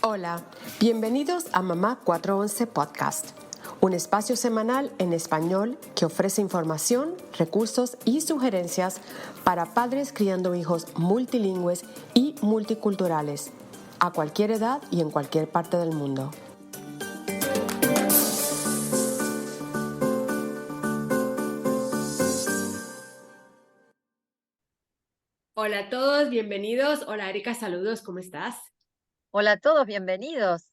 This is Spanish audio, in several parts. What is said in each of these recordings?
Hola, bienvenidos a Mamá 411 Podcast, un espacio semanal en español que ofrece información, recursos y sugerencias para padres criando hijos multilingües y multiculturales, a cualquier edad y en cualquier parte del mundo. Hola a todos, bienvenidos. Hola Erika, saludos, ¿cómo estás? Hola a todos, bienvenidos.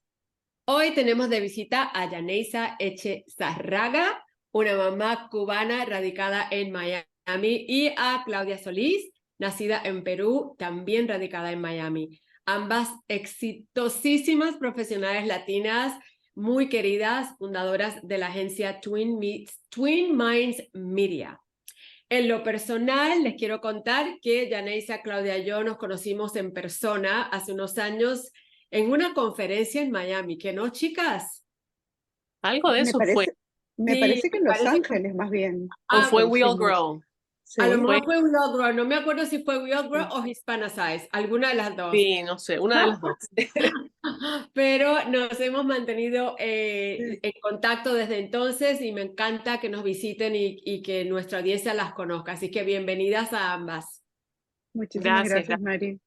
Hoy tenemos de visita a Yaneisa Echezarraga, una mamá cubana radicada en Miami, y a Claudia Solís, nacida en Perú, también radicada en Miami. Ambas exitosísimas profesionales latinas, muy queridas, fundadoras de la agencia Twin Minds Media. En lo personal, les quiero contar que Yaneisa, Claudia y yo nos conocimos en persona hace unos años en una conferencia en Miami, ¿que no, chicas? Algo de Me eso fue. parece, me Sí, parece que me en Los parece que Ángeles más bien O nos fue We All conocimos. Grow. a lo Sí, mejor fue Real Grow, no me acuerdo si fue Real Grow sí. o Hispana Size, alguna de las dos. Sí, no sé, una de las dos. Pero nos hemos mantenido en contacto desde entonces y me encanta que nos visiten y que nuestra audiencia las conozca. Así que bienvenidas a ambas. Muchísimas Gracias. gracias, Mari.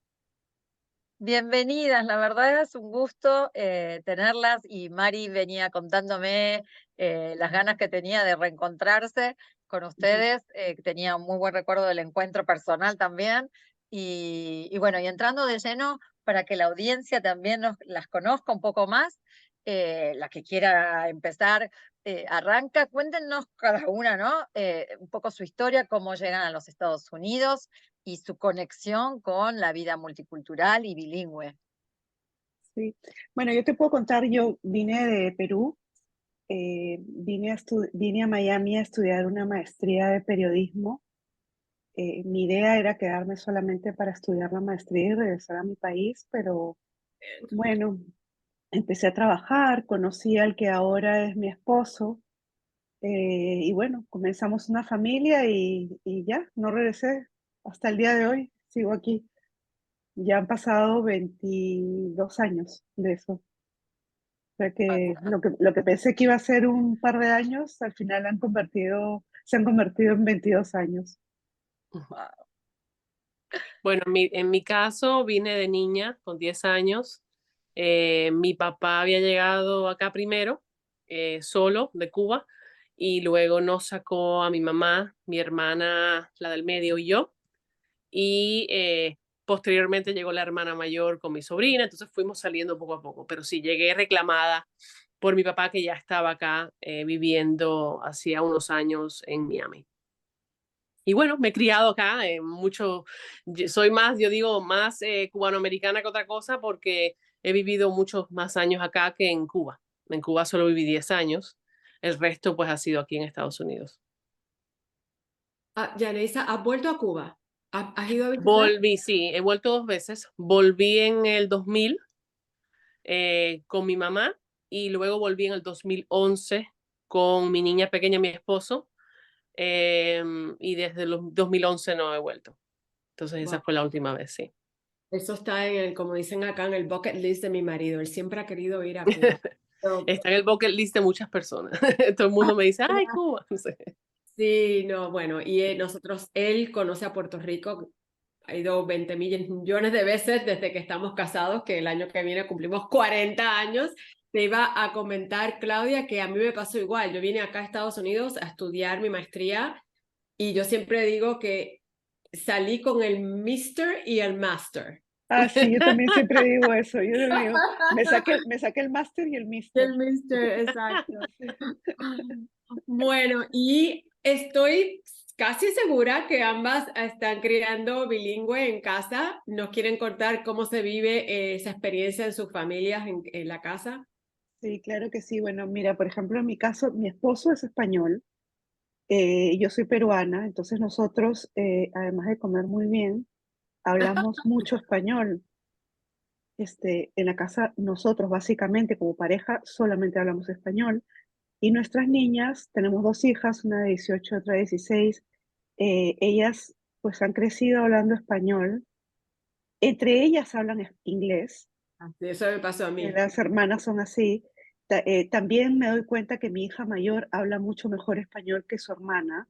Bienvenidas, la verdad es un gusto tenerlas y Mari venía contándome las ganas que tenía de reencontrarse con ustedes, que tenía un muy buen recuerdo del encuentro personal también y bueno, y entrando de lleno para que la audiencia también las conozca un poco más, la que quiera empezar arranca, cuéntenos cada una, ¿no? Un poco su historia, cómo llegan a los Estados Unidos y su conexión con la vida multicultural y bilingüe. Sí. Bueno, yo te puedo contar, yo vine de Perú, vine a Miami a estudiar una maestría de periodismo. Mi idea era quedarme solamente para estudiar la maestría y regresar a mi país, pero bueno, empecé a trabajar, conocí al que ahora es mi esposo. Y bueno, comenzamos una familia y ya, no regresé hasta el día de hoy, sigo aquí. Ya han pasado 22 años de eso. O sea que lo que pensé que iba a ser un par de años, al final se han convertido en 22 años. Bueno, en mi caso vine de niña con 10 años. Mi papá había llegado acá primero, solo de Cuba, y luego nos sacó a mi mamá, mi hermana, la del medio y yo. Y posteriormente llegó la hermana mayor con mi sobrina, entonces fuimos saliendo poco a poco, pero sí llegué reclamada por mi papá que ya estaba acá viviendo hacía unos años en Miami. Y bueno, me he criado acá, soy más, yo digo, más cubanoamericana que otra cosa porque he vivido muchos más años acá que en Cuba. En Cuba solo viví 10 años, el resto pues ha sido aquí en Estados Unidos. Yaneisa, ¿has vuelto a Cuba? ¿Has ido a visitar? Volví, sí, he vuelto 2 veces. Volví en el 2000 con mi mamá y luego volví en el 2011 con mi niña pequeña, mi esposo, y desde el 2011 no he vuelto. Entonces esa Wow. fue la última vez, sí. Eso está como dicen acá, en el bucket list de mi marido. Él siempre ha querido ir a Cuba. Pero, Está en el bucket list de muchas personas. Todo el mundo me dice, ay, Cuba. Sí. sí, no, bueno, y él conoce a Puerto Rico, ha ido 20 millones de veces desde que estamos casados, que el año que viene cumplimos 40 años. Te iba a comentar, Claudia, que a mí me pasó igual. Yo vine acá a Estados Unidos a estudiar mi maestría y yo siempre digo que salí con el Mister y el Master. Ah, sí, yo también siempre digo eso. Yo le digo, me saqué el máster y el mister. El Mister, exacto. Sí. Bueno, y estoy casi segura que ambas están criando bilingüe en casa. ¿Nos quieren contar cómo se vive esa experiencia en sus familias en la casa? Sí, claro que sí. Bueno, mira, por ejemplo, en mi caso, mi esposo es español, yo soy peruana, entonces nosotros, además de comer muy bien, hablamos mucho español. En la casa, nosotros básicamente como pareja solamente hablamos español. Y nuestras niñas, tenemos dos hijas, una de 18, otra de 16, ellas pues han crecido hablando español. Entre ellas hablan inglés, Eso me pasó a mí. Las hermanas son así. También me doy cuenta que mi hija mayor habla mucho mejor español que su hermana.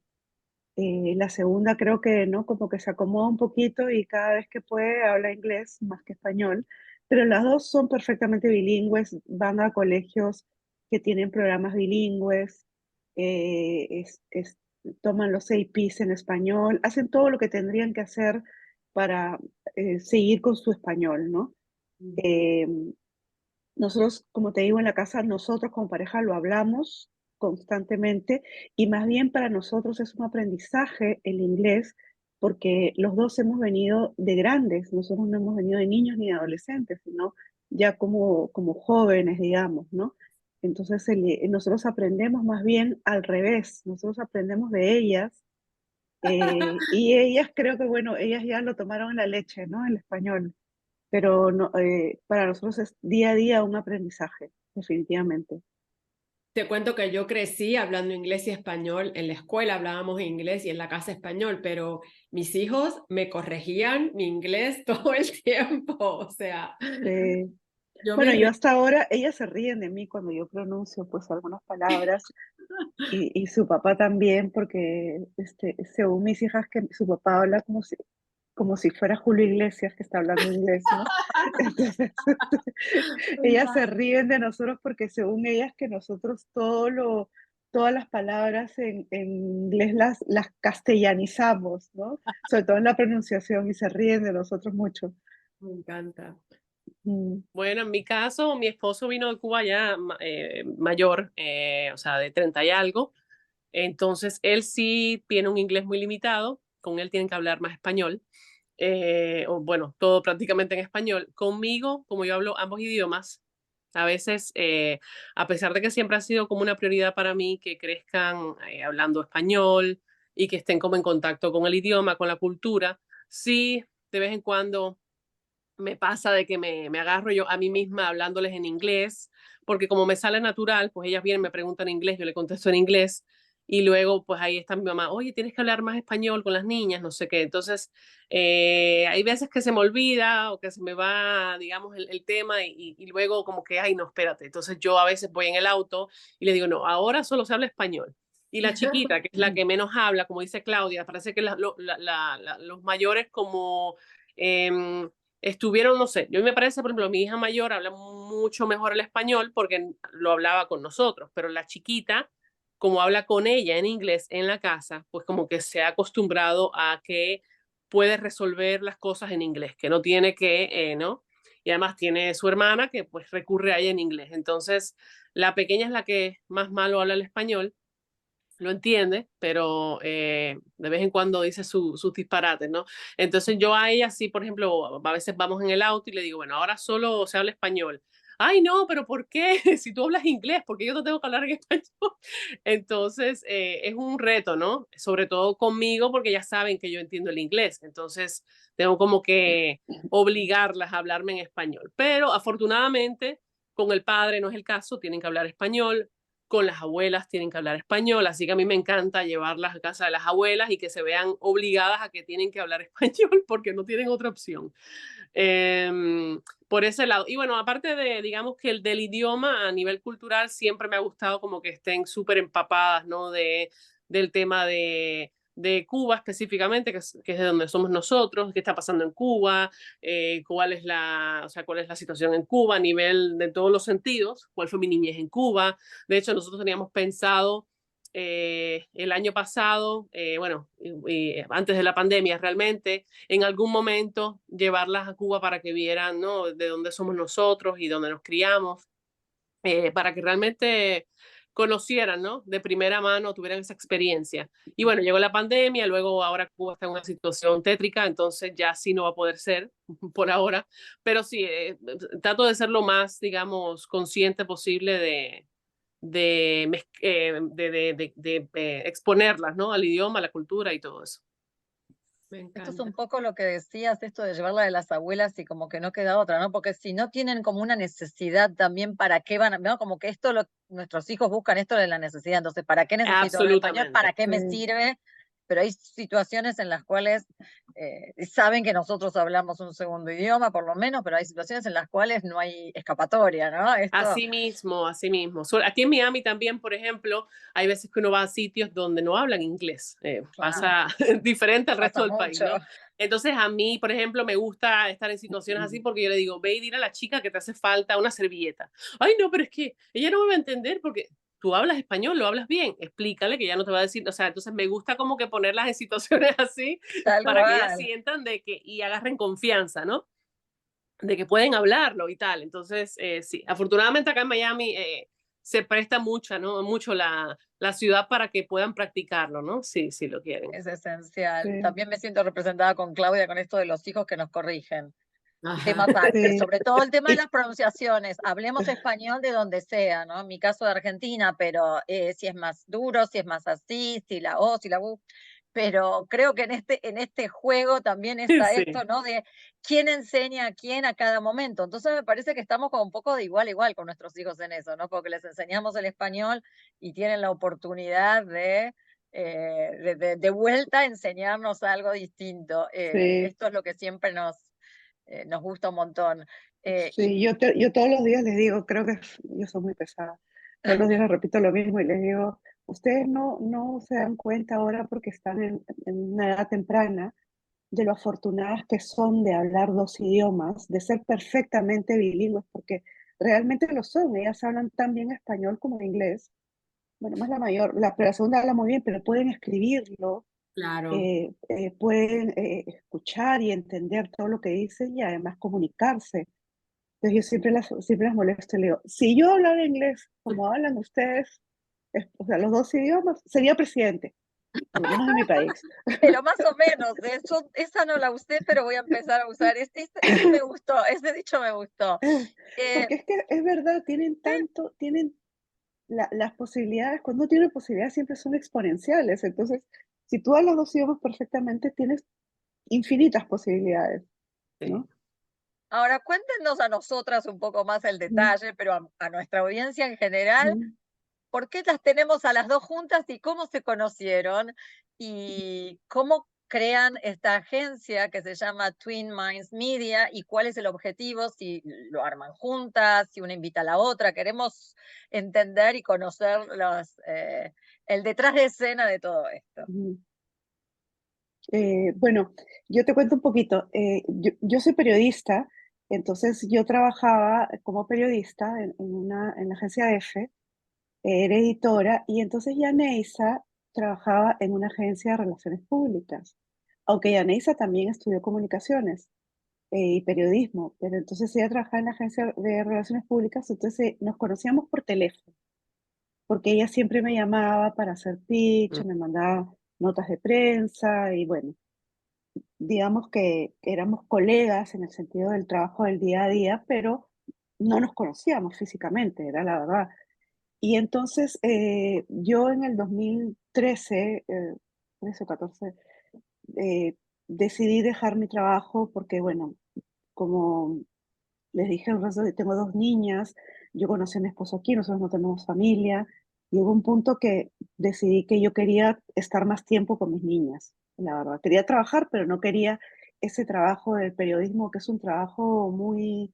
La segunda creo que no, como que se acomoda un poquito y cada vez que puede habla inglés más que español, pero las dos son perfectamente bilingües, van a colegios que tienen programas bilingües, eh, es- es- toman los APs en español, hacen todo lo que tendrían que hacer para seguir con su español, ¿no? Eh, Nosotros, como te digo, en la casa, nosotros como pareja lo hablamos constantemente y más bien para nosotros es un aprendizaje el inglés porque los dos hemos venido de grandes, nosotros no hemos venido de niños ni de adolescentes, sino ya como jóvenes, digamos, ¿no? Entonces nosotros aprendemos más bien al revés, nosotros aprendemos de ellas y ellas creo que, bueno, ellas ya lo tomaron en la leche, ¿no? El español, pero no, para nosotros es día a día un aprendizaje, definitivamente. Te cuento que yo crecí hablando inglés y español. En la escuela hablábamos inglés y en la casa español, pero mis hijos me corregían mi inglés todo el tiempo. O sea, Eh, yo me bueno, yo re... hasta ahora, ellas se ríen de mí cuando yo pronuncio pues algunas palabras y su papá también, porque según mis hijas, que su papá habla como si fuera Julio Iglesias que está hablando inglés, ¿no? Entonces, ellas se ríen de nosotros porque según ellas que nosotros todas las palabras en inglés las castellanizamos, ¿no? Sobre todo en la pronunciación y se ríen de nosotros mucho. Me encanta. Mm. Bueno, en mi caso, mi esposo vino de Cuba ya mayor, o sea, de 30 y algo. Entonces, él sí tiene un inglés muy limitado. Con él tienen que hablar más español. O bueno, todo prácticamente en español. Conmigo, como yo hablo ambos idiomas, a veces, a pesar de que siempre ha sido como una prioridad para mí que crezcan hablando español y que estén como en contacto con el idioma, con la cultura, sí, de vez en cuando me pasa de que me agarro yo a mí misma hablándoles en inglés, porque como me sale natural, pues ellas vienen, me preguntan en inglés, yo le contesto en inglés, y luego pues ahí está mi mamá, oye, tienes que hablar más español con las niñas, no sé qué. Entonces, hay veces que se me olvida o que se me va, digamos, el tema y luego como que, ay, no, espérate. Entonces yo a veces voy en el auto y le digo, no, ahora solo se habla español. Y la chiquita, que es la que menos habla, como dice Claudia, parece que los mayores como... Eh, estuvieron, no sé, yo me parece, por ejemplo, mi hija mayor habla mucho mejor el español porque lo hablaba con nosotros, pero la chiquita, como habla con ella en inglés en la casa, pues como que se ha acostumbrado a que puede resolver las cosas en inglés, que no tiene que, ¿no? Y además tiene su hermana que pues recurre a ella en inglés. Entonces, la pequeña es la que más malo habla el español, lo entiende, pero de vez en cuando dice sus disparates, ¿no? Entonces yo a ella sí, por ejemplo, a veces vamos en el auto y le digo, bueno, ahora solo se habla español. Ay, no, pero ¿por qué? Si tú hablas inglés, ¿por qué yo no tengo que hablar en español? Entonces, es un reto, ¿no? Sobre todo conmigo, porque ya saben que yo entiendo el inglés. Entonces, tengo como que obligarlas a hablarme en español. Pero afortunadamente, con el padre no es el caso, tienen que hablar español, con las abuelas tienen que hablar español, así que a mí me encanta llevarlas a casa de las abuelas y que se vean obligadas a que tienen que hablar español porque no tienen otra opción. Por ese lado. Y bueno, aparte de, digamos que el del idioma a nivel cultural, siempre me ha gustado como que estén súper empapadas, ¿no? Del tema de Cuba específicamente, que es de donde somos nosotros, qué está pasando en Cuba, o sea, cuál es la situación en Cuba a nivel de todos los sentidos, cuál fue mi niñez en Cuba. De hecho, nosotros teníamos pensado el año pasado, bueno, antes de la pandemia realmente, en algún momento llevarlas a Cuba para que vieran, ¿no? De dónde somos nosotros y dónde nos criamos, para que realmente conocieran, ¿no? De primera mano, tuvieran esa experiencia. Y bueno, llegó la pandemia, luego ahora Cuba está en una situación tétrica, entonces ya sí no va a poder ser por ahora, pero sí, trato de ser lo más, digamos, consciente posible de exponerlas, ¿no? Al idioma, a la cultura y todo eso. Me Esto es encanta. un poco lo que decías, esto de llevarla de las abuelas y como que no queda otra, ¿no? Porque si no tienen como una necesidad también, ¿para qué van a, ¿no? Como que nuestros hijos buscan esto de la necesidad, entonces, ¿para qué necesito hablar español? ¿Para Absolutamente. qué me Sí. sirve? pero hay situaciones en las cuales saben que nosotros hablamos un segundo idioma, por lo menos, pero hay situaciones en las cuales no hay escapatoria, ¿no? Esto, Así mismo, así mismo. Aquí en Miami también, por ejemplo, hay veces que uno va a sitios donde no hablan inglés. claro, Pasa diferente al resto pasa del país, mucho. ¿no? Entonces a mí, por ejemplo, me gusta estar en situaciones así porque yo le digo, ve y dile a la chica que te hace falta una servilleta. Ay, no, pero es que ella no me va a entender porque tú hablas español, lo hablas bien, explícale que ya no te va a decir, o sea, entonces me gusta como que ponerlas en situaciones así Tal para que ellas cual. sientan de que y agarren confianza, ¿no? De que pueden hablarlo y tal. Entonces, sí, afortunadamente acá en Miami se presta mucho, ¿no? Mucho la ciudad para que puedan practicarlo, ¿no? Sí, sí lo quieren. Es esencial. Sí, También me siento representada con Claudia con esto de los hijos que nos corrigen. Ajá. Tema sí. sobre todo el tema de Y las pronunciaciones. Hablemos español de donde sea, ¿no? En mi caso de Argentina, pero si es más duro, si es más así, si la O, si la U. Pero creo que en este juego también está Sí. esto, ¿no? De quién enseña a quién a cada momento. Entonces me parece que estamos como un poco de igual a igual con nuestros hijos en eso, ¿no? Porque les enseñamos el español y tienen la oportunidad de vuelta enseñarnos algo distinto. sí, Esto es lo que siempre nos gusta un montón. Y sí, yo todos los días les digo, creo que yo soy muy pesada. Todos los días les repito lo mismo y les digo, ustedes no se dan cuenta ahora porque están en una edad temprana de lo afortunadas que son de hablar dos idiomas, de ser perfectamente bilingües, porque realmente lo son. Ellas hablan tan bien español como inglés. Bueno, más la mayor, pero la segunda habla muy bien, pero pueden escribirlo, Claro. pueden escuchar y entender todo lo que dicen y además comunicarse. Entonces yo siempre las molesto y le digo, si yo hablara inglés como hablan ustedes, o sea, los dos idiomas, sería presidente, por lo menos en mi país. pero más o menos, de eso, esa no la usé, pero voy a empezar a usar. Ese me gustó, ese dicho me gustó. Eh, Porque es que es verdad, tienen las posibilidades, cuando uno tiene posibilidades siempre son exponenciales. Entonces, si tú hablas dos idiomas perfectamente, tienes infinitas posibilidades, Sí. ¿no? Ahora, cuéntenos a nosotras un poco más el Ujú, detalle, pero a nuestra audiencia en general, ujú. ¿por qué las tenemos a las dos juntas y cómo se conocieron? Y cómo crean esta agencia que se llama Twin Minds Media y cuál es el objetivo, si lo arman juntas, si una invita a la otra. Queremos entender y conocer el detrás de escena de todo esto. Ujú. Bueno, yo te cuento un poquito. Yo soy periodista, entonces yo trabajaba como periodista en la agencia F, era editora, y entonces Yaneisa trabajaba en una agencia de relaciones públicas, aunque Yaneisa también estudió comunicaciones y periodismo, pero entonces ella trabajaba en la agencia de relaciones públicas, entonces nos conocíamos por teléfono, porque ella siempre me llamaba para hacer pitch, Mm. me mandaba notas de prensa y bueno, digamos que éramos colegas en el sentido del trabajo del día a día, pero no nos conocíamos físicamente, era la verdad. Y entonces yo en el 2013, 13 o 14, decidí dejar mi trabajo porque, bueno, como les dije, tengo dos niñas, yo conocí a mi esposo aquí, nosotros no tenemos familia, y hubo un punto que decidí que yo quería estar más tiempo con mis niñas, la verdad. Quería trabajar, pero no quería ese trabajo del periodismo, que es un trabajo muy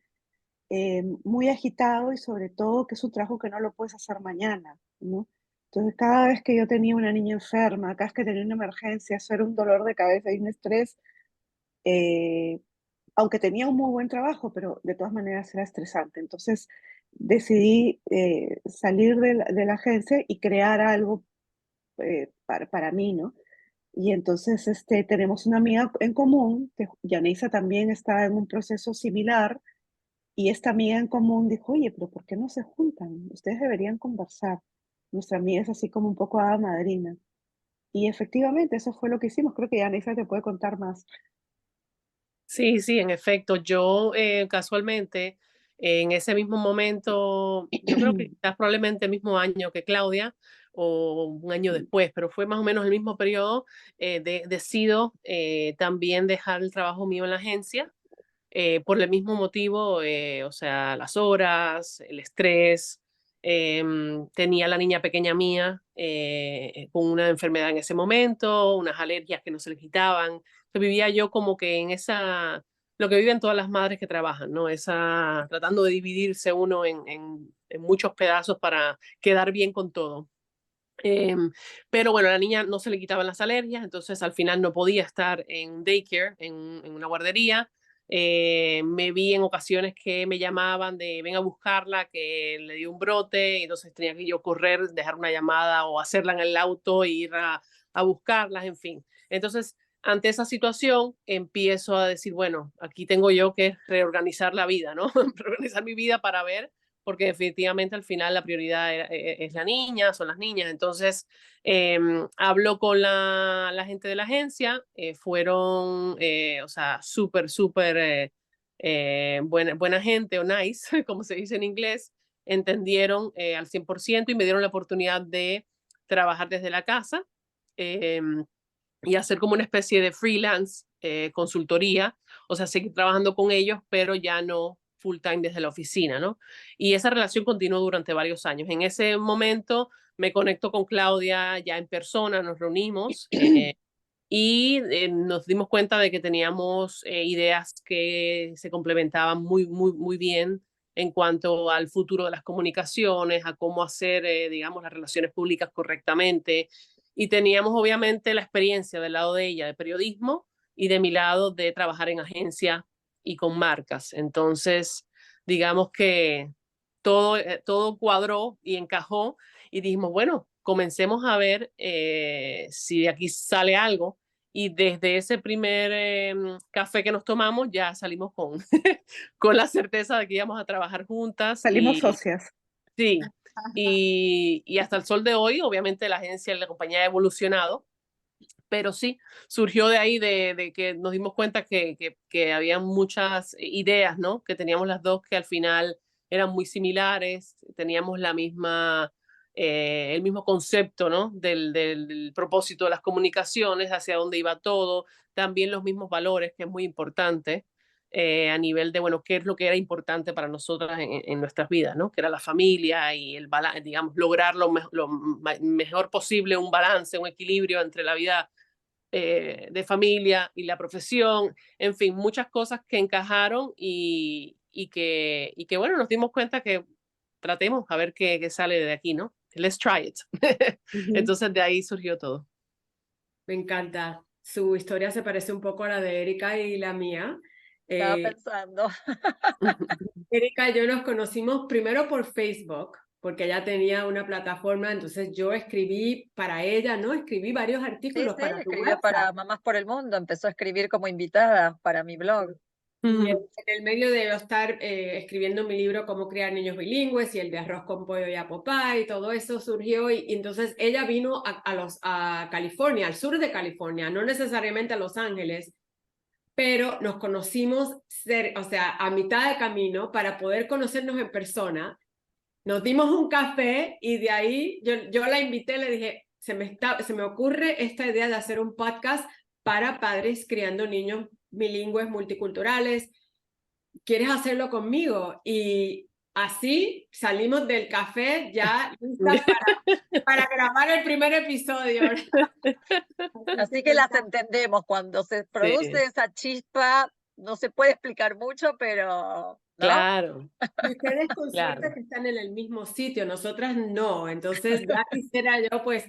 agitado y sobre todo que es un trabajo que no lo puedes hacer mañana, ¿no? Entonces, cada vez que yo tenía una niña enferma, cada vez que tenía una emergencia, eso era un dolor de cabeza y un estrés, eh, aunque tenía un muy buen trabajo, pero de todas maneras era estresante. Entonces, decidí salir de la agencia y crear algo para mí, ¿no? Y entonces tenemos una amiga en común, que Yaneisa también está en un proceso similar, y esta amiga en común dijo, oye, pero ¿por qué no se juntan? Ustedes deberían conversar. Nuestra amiga es así como un poco hada madrina. Y efectivamente, eso fue lo que hicimos. Creo que Yanisa te puede contar más. Sí, sí, en efecto. Yo casualmente en ese mismo momento, yo creo que quizás probablemente el mismo año que Claudia o un año después, pero fue más o menos el mismo periodo, decido también dejar el trabajo mío en la agencia por el mismo motivo, o sea, las horas, el estrés, Tenía la niña pequeña mía con una enfermedad en ese momento, unas alergias que no se le quitaban. Entonces vivía yo como que en esa, lo que viven todas las madres que trabajan, ¿no? Esa, tratando de dividirse uno en muchos pedazos para quedar bien con todo. Pero bueno, a la niña no se le quitaban las alergias, entonces al final no podía estar en daycare, en una guardería. Me vi en ocasiones que me llamaban de ven a buscarla, que le dio un brote, y entonces tenía que yo correr, dejar una llamada o hacerla en el auto e ir a buscarlas, en fin. Entonces, ante esa situación, empiezo a decir, bueno, aquí tengo yo que reorganizar la vida, ¿no? Reorganizar mi vida para ver porque definitivamente al final la prioridad es la niña, son las niñas. Entonces, hablo con la gente de la agencia, fueron, o sea, súper buena gente o nice, como se dice en inglés, entendieron al 100% y me dieron la oportunidad de trabajar desde la casa y hacer como una especie de freelance consultoría, o sea, seguir trabajando con ellos, pero ya no full time desde la oficina, ¿no? Y esa relación continuó durante varios años. En ese momento me conecto con Claudia ya en persona, nos reunimos y nos dimos cuenta de que teníamos ideas que se complementaban muy bien en cuanto al futuro de las comunicaciones, a cómo hacer, digamos, las relaciones públicas correctamente. Y teníamos obviamente la experiencia del lado de ella de periodismo y de mi lado de trabajar en agencia y con marcas. Entonces, digamos que todo cuadró y encajó y dijimos, bueno, comencemos a ver si de aquí sale algo. Y desde ese primer café que nos tomamos ya salimos con, con la certeza de que íbamos a trabajar juntas. Salimos Y socias. sí, y hasta el sol de hoy, obviamente la agencia y la compañía ha evolucionado, pero sí, surgió de ahí de que nos dimos cuenta que había muchas ideas, ¿no? Que teníamos las dos que al final eran muy similares, teníamos la misma, el mismo concepto, ¿no? Del propósito de las comunicaciones, hacia dónde iba todo, también los mismos valores, que es muy importante. A nivel de, bueno, qué es lo que era importante para nosotras en nuestras vidas, ¿no? Que era la familia y el balance, digamos, lograr lo mejor posible, un balance, un equilibrio entre la vida de familia y la profesión, en fin, muchas cosas que encajaron y que, bueno, nos dimos cuenta que tratemos a ver qué sale de aquí, ¿no? Let's try it. Entonces de ahí surgió todo. Me encanta. Su historia se parece un poco a la de Erika y la mía. Estaba Eh, pensando. Erika y yo nos conocimos primero por Facebook, porque ella tenía una plataforma, entonces yo escribí para ella, ¿no? Escribí varios Sí, artículos sí, para tu escribió website. para Mamás por el Mundo, empezó a escribir como invitada para mi blog. Y en el medio de yo estar escribiendo mi libro Cómo criar niños bilingües y el de Arroz con pollo y apple pie y todo eso surgió y entonces ella vino a California, al sur de California, no necesariamente a Los Ángeles, pero nos conocimos, o sea, a mitad de camino para poder conocernos en persona. Nos dimos un café y de ahí yo la invité, le dije, se me ocurre esta idea de hacer un podcast para padres criando niños bilingües multiculturales. ¿Quieres hacerlo conmigo? Y así salimos del café ya listas para grabar el primer episodio. Así que las entendemos, cuando se produce Sí, esa chispa, no se puede explicar mucho, pero, ¿no? claro, Y ustedes con suerte claro. que están en el mismo sitio, nosotras no. Entonces ya quisiera yo, pues,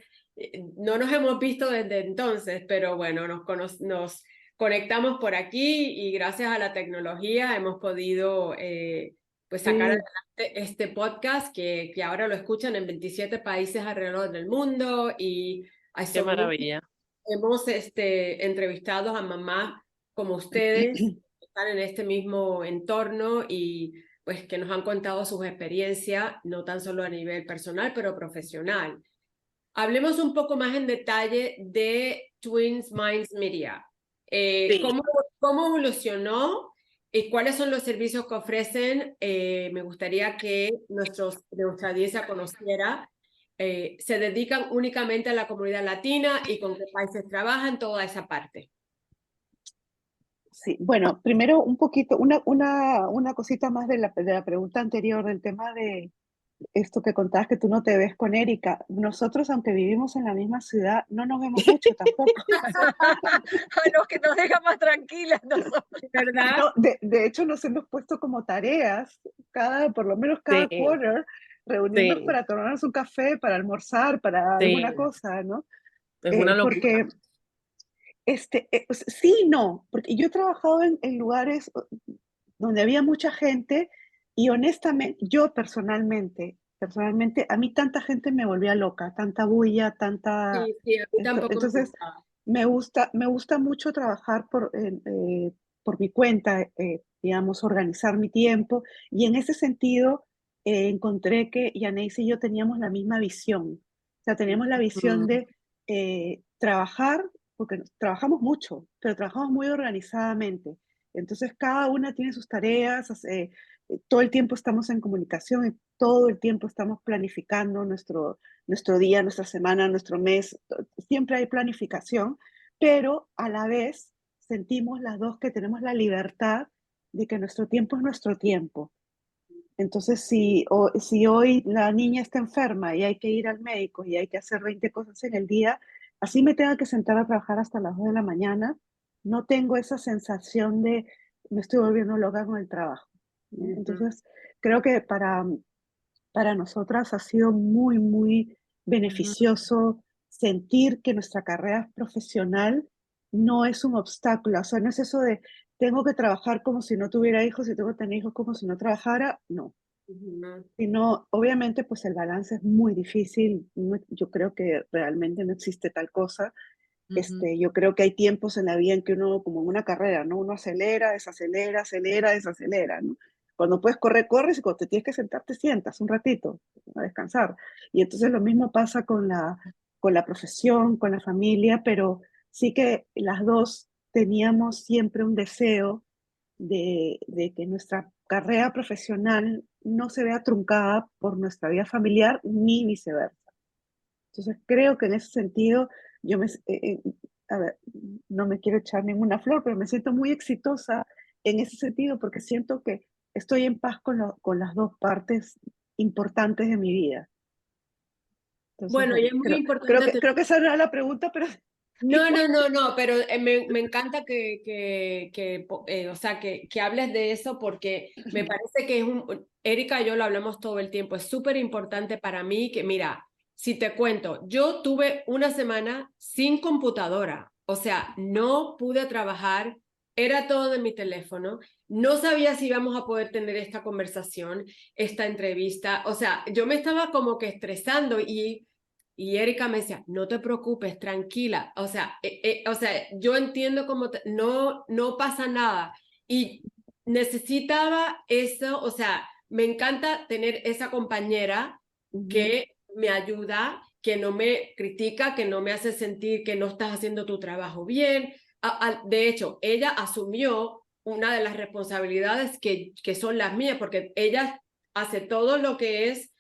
no nos hemos visto desde entonces, pero bueno, nos conectamos por aquí y gracias a la tecnología hemos podido pues sacar Sí, adelante este podcast que ahora lo escuchan en 27 países alrededor del mundo y Qué son maravilla. hemos entrevistado a mamás como ustedes que están en este mismo entorno y pues que nos han contado sus experiencias, no tan solo a nivel personal, pero profesional. Hablemos un poco más en detalle de Twins Minds Media. Sí. ¿Cómo evolucionó y cuáles son los servicios que ofrecen? Me gustaría que nuestra audiencia conociera. Se dedican únicamente a la comunidad latina y con qué países trabajan, toda esa parte. sí. Bueno, primero un poquito, una cosita más de la pregunta anterior, del tema esto que contabas que tú no te ves con Erika, nosotros aunque vivimos en la misma ciudad, no nos vemos mucho tampoco. Ah, no, que nos deja más tranquilas nosotros. ¿Verdad? No, de hecho nos hemos puesto como tareas, por lo menos cada Sí, quarter, reunirnos sí, para tomarnos un café, para almorzar, para alguna sí, cosa, ¿no? es una locura. Porque sí y no, porque yo he trabajado en lugares donde había mucha gente y honestamente, yo personalmente, a mí tanta gente me volvía loca, tanta bulla, tanta... Sí, sí, a mí tampoco me Entonces, gustaba. me gusta mucho trabajar por mi cuenta, digamos, organizar mi tiempo y en ese sentido encontré que Yaneis y yo teníamos la misma visión. O sea, teníamos la visión Mm, de trabajar, porque trabajamos mucho, pero trabajamos muy organizadamente. Entonces, cada una tiene sus tareas, todo el tiempo estamos en comunicación y todo el tiempo estamos planificando nuestro día, nuestra semana, nuestro mes. Siempre hay planificación, pero a la vez sentimos las dos que tenemos la libertad de que nuestro tiempo es nuestro tiempo. Entonces, si hoy la niña está enferma y hay que ir al médico y hay que hacer 20 cosas en el día, así me tengo que sentar a trabajar hasta las 2 de la mañana, no tengo esa sensación de me estoy volviendo loca con el trabajo, ¿no? Ujú. Entonces, creo que para nosotras ha sido muy, muy mm. beneficioso sentir que nuestra carrera profesional no es un obstáculo. O sea, no es eso de tengo que trabajar como si no tuviera hijos y tengo que tener hijos como si no trabajara. No. Ujú. Sino, obviamente, pues el balance es muy difícil. Yo creo que realmente no existe tal cosa. Ujú. Yo creo que hay tiempos en la vida en que uno, como en una carrera, ¿no? Uno acelera, desacelera, acelera, desacelera, ¿no? Cuando puedes correr, corres y cuando te tienes que sentar, te sientas un ratito a descansar. Y entonces lo mismo pasa con la profesión, con la familia, pero sí que las dos teníamos siempre un deseo de que nuestra carrera profesional no se vea truncada por nuestra vida familiar ni viceversa. Entonces creo que en ese sentido yo a ver, no me quiero echar ninguna flor, pero me siento muy exitosa en ese sentido porque siento que estoy en paz con las dos partes importantes de mi vida. Entonces, Bueno, y bueno, es muy importante creo que esa era la pregunta, pero no, igual. no, no, no, pero me encanta o sea, que hables de eso porque me parece que Erika y yo lo hablamos todo el tiempo, es súper importante para mí que, mira, si te cuento, yo tuve una semana sin computadora, o sea, no pude trabajar, era todo de mi teléfono, no sabía si íbamos a poder tener esta conversación, esta entrevista, o sea, yo me estaba como que estresando y Erika me decía, no te preocupes, tranquila. O sea, yo entiendo cómo no pasa nada. Y necesitaba eso, o sea, me encanta tener esa compañera Ujú. que me ayuda, que no me critica, que no me hace sentir que no estás haciendo tu trabajo bien. De hecho, ella asumió una de las responsabilidades que son las mías, porque ella hace todo lo que es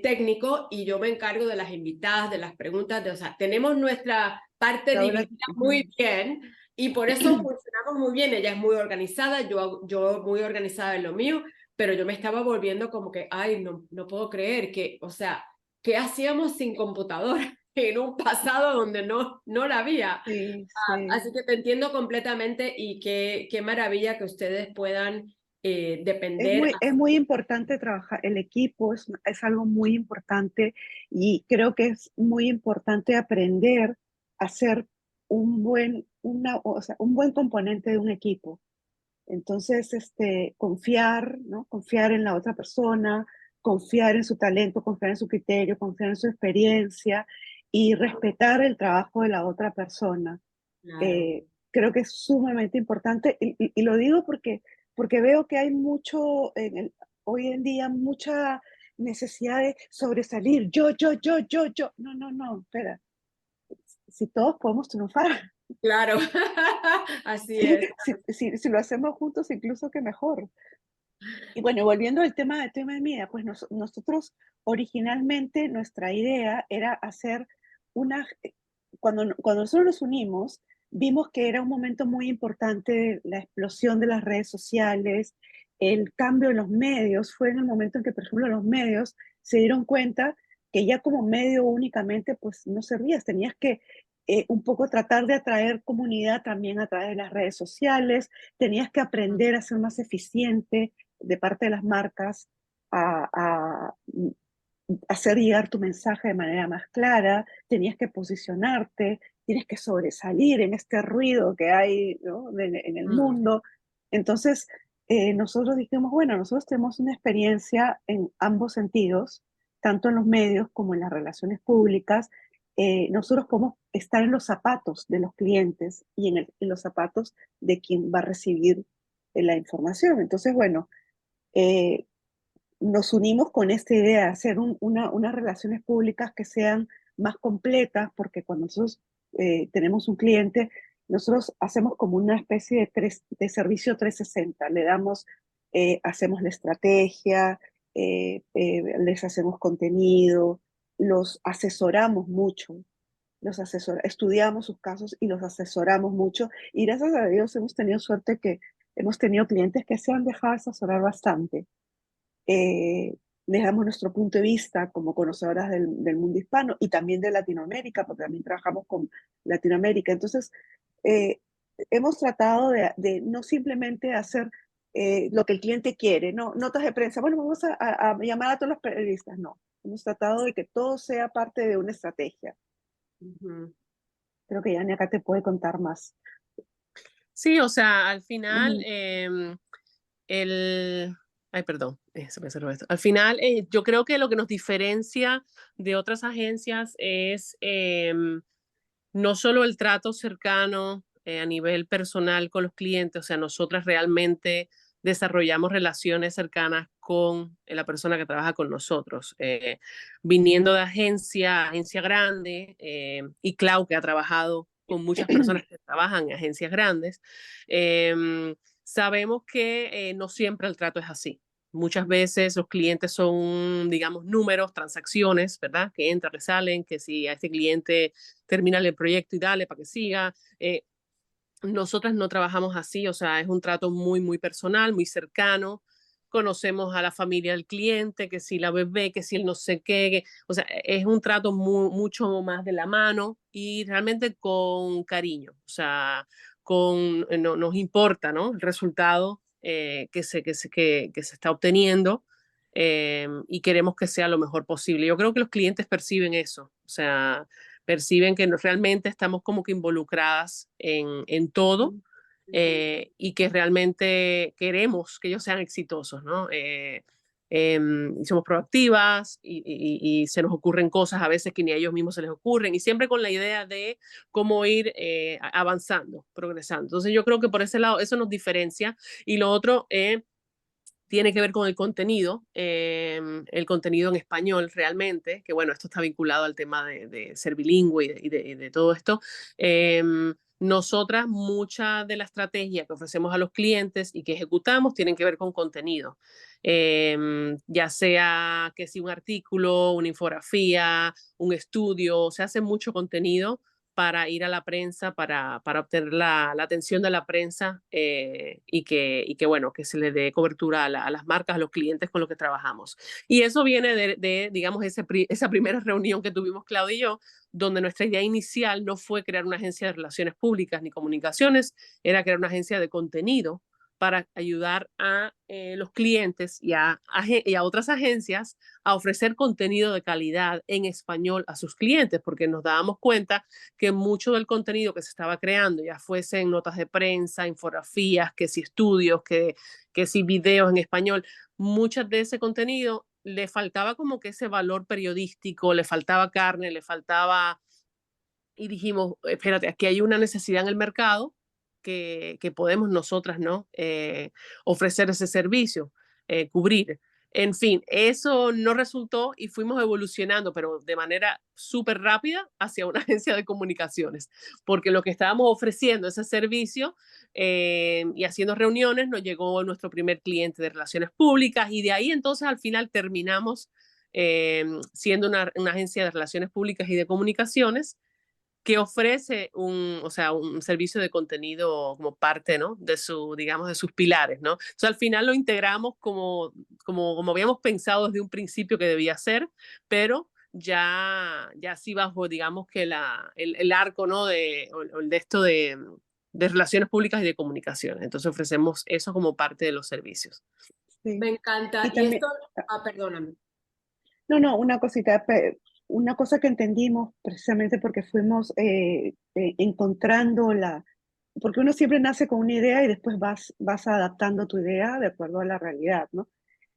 técnico y yo me encargo de las invitadas, de las preguntas, o sea, tenemos nuestra parte Ahora, dividida ujú. muy bien y por eso funcionamos muy bien. Ella es muy organizada, yo muy organizada en lo mío, pero yo me estaba volviendo como que, ay, no puedo creer que, o sea, ¿qué hacíamos sin computadora en un pasado donde no la había? Sí, sí. Así que te entiendo completamente y qué maravilla que ustedes puedan depender. Es muy importante trabajar, el equipo es algo muy importante y creo que es muy importante aprender a ser o sea, un buen componente de un equipo. Entonces, confiar, ¿no? Confiar en la otra persona, confiar en su talento, confiar en su criterio, confiar en su experiencia y respetar el trabajo de la otra persona. Claro. Creo que es sumamente importante y lo digo porque veo que hay mucho, hoy en día, mucha necesidad de sobresalir. Yo. No, no, no, espera. Si todos podemos triunfar, Claro, así es. si lo hacemos juntos, incluso que mejor. Y bueno, volviendo al tema de MIDA, pues nosotros originalmente nuestra idea era hacer una, cuando nosotros nos unimos, vimos que era un momento muy importante la explosión de las redes sociales, el cambio en los medios, fue en el momento en que, por ejemplo, los medios se dieron cuenta que ya como medio únicamente pues no servías, tenías que un poco tratar de atraer comunidad también a través de las redes sociales, tenías que aprender a ser más eficiente de parte de las marcas, a hacer llegar tu mensaje de manera más clara, tenías que posicionarte, tienes que sobresalir en este ruido que hay, ¿no?, en el mundo. Entonces, nosotros dijimos, bueno, nosotros tenemos una experiencia en ambos sentidos, tanto en los medios como en las relaciones públicas. Nosotros podemos estar en los zapatos de los clientes y en los zapatos de quien va a recibir la información. Entonces, bueno, eh, nos unimos con esta idea de hacer unas relaciones públicas que sean más completas, porque cuando nosotros tenemos un cliente, nosotros hacemos como una especie de servicio 360. Le damos, hacemos la estrategia, les hacemos contenido, los asesoramos mucho, estudiamos sus casos y los asesoramos mucho. Y gracias a Dios hemos tenido suerte que hemos tenido clientes que se han dejado asesorar bastante. Les damos nuestro punto de vista como conocedoras del mundo hispano y también de Latinoamérica, porque también trabajamos con Latinoamérica. Entonces, eh, hemos tratado de no simplemente hacer lo que el cliente quiere, no notas de prensa, bueno, vamos a llamar a todos los periodistas, no. Hemos tratado de que todo sea parte de una estrategia. Creo que Yani acá te puede contar más. Sí, o sea, al final, ay, perdón, se me cerró esto. Al final, yo creo que lo que nos diferencia de otras agencias es no solo el trato cercano a nivel personal con los clientes, o sea, nosotras realmente desarrollamos relaciones cercanas con la persona que trabaja con nosotros. Viniendo de agencia grande, y Clau, que ha trabajado con muchas personas que trabajan en agencias grandes, sabemos que no siempre el trato es así. Muchas veces los clientes son, digamos, números, transacciones, ¿verdad? Que entran, que salen, que si a este cliente termina el proyecto y dale para que siga. Nosotras no trabajamos así, o sea, es un trato muy, muy personal, muy cercano. Conocemos a la familia del cliente, que si la bebé, que si el no sé qué, o sea, es un trato mucho más de la mano y realmente con cariño, o sea, no, nos importa, ¿no?, el resultado que se está obteniendo, y queremos que sea lo mejor posible. Yo creo que los clientes perciben eso, o sea, perciben que realmente estamos como que involucradas en todo, y que realmente queremos que ellos sean exitosos, ¿no? Y somos proactivas y se nos ocurren cosas a veces que ni a ellos mismos se les ocurren y siempre con la idea de cómo ir avanzando, progresando. Entonces yo creo que por ese lado eso nos diferencia y lo otro tiene que ver con el contenido en español realmente, que bueno, esto está vinculado al tema de ser bilingüe y de todo esto. Nosotras, mucha de la estrategia que ofrecemos a los clientes y que ejecutamos tienen que ver con contenido, ya sea que si un artículo, una infografía, un estudio, se hace mucho contenido para ir a la prensa, para obtener la atención de la prensa, y que, bueno, que se le dé cobertura a las marcas, a los clientes con los que trabajamos. Y eso viene digamos, esa primera reunión que tuvimos Claudia y yo, donde nuestra idea inicial no fue crear una agencia de relaciones públicas ni comunicaciones, era crear una agencia de contenido para ayudar a los clientes y a otras agencias a ofrecer contenido de calidad en español a sus clientes, porque nos dábamos cuenta que mucho del contenido que se estaba creando, ya fuesen notas de prensa, infografías, que si estudios, que si videos en español, muchas de ese contenido le faltaba como que ese valor periodístico, le faltaba carne, le faltaba... Y dijimos, espérate, aquí hay una necesidad en el mercado que podemos nosotras, ¿no?, ofrecer ese servicio, cubrir. En fin, eso no resultó y fuimos evolucionando, pero de manera súper rápida hacia una agencia de comunicaciones, porque lo que estábamos ofreciendo, ese servicio, y haciendo reuniones, nos llegó nuestro primer cliente de relaciones públicas y de ahí entonces al final terminamos siendo una agencia de relaciones públicas y de comunicaciones que ofrece o sea, un servicio de contenido como parte, ¿no?, digamos, de sus pilares, ¿no? O sea, al final lo integramos como como habíamos pensado desde un principio que debía ser, pero ya sí bajo, digamos que el arco, ¿no? O el de esto de relaciones públicas y de comunicación. Entonces ofrecemos eso como parte de los servicios. Sí. Me encanta. Y Y esto, también, perdóname. no, una cosita, una cosa que entendimos precisamente porque fuimos encontrando porque uno siempre nace con una idea y después vas adaptando tu idea de acuerdo a la realidad, ¿no?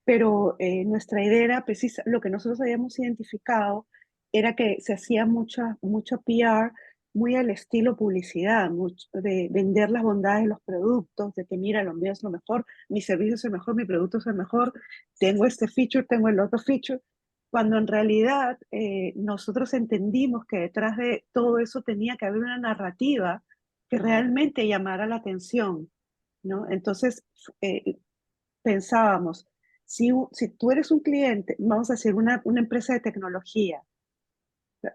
Pero nuestra idea era precisa, lo que nosotros habíamos identificado era que se hacía mucho PR muy al estilo publicidad, mucho de vender las bondades de los productos, de que mira, lo mío es lo mejor, mi servicio es el mejor, mi producto es el mejor, tengo este feature, tengo el otro feature, cuando en realidad nosotros entendimos que detrás de todo eso tenía que haber una narrativa que realmente llamara la atención, ¿no? Entonces pensábamos, si tú eres un cliente, vamos a decir una empresa de tecnología,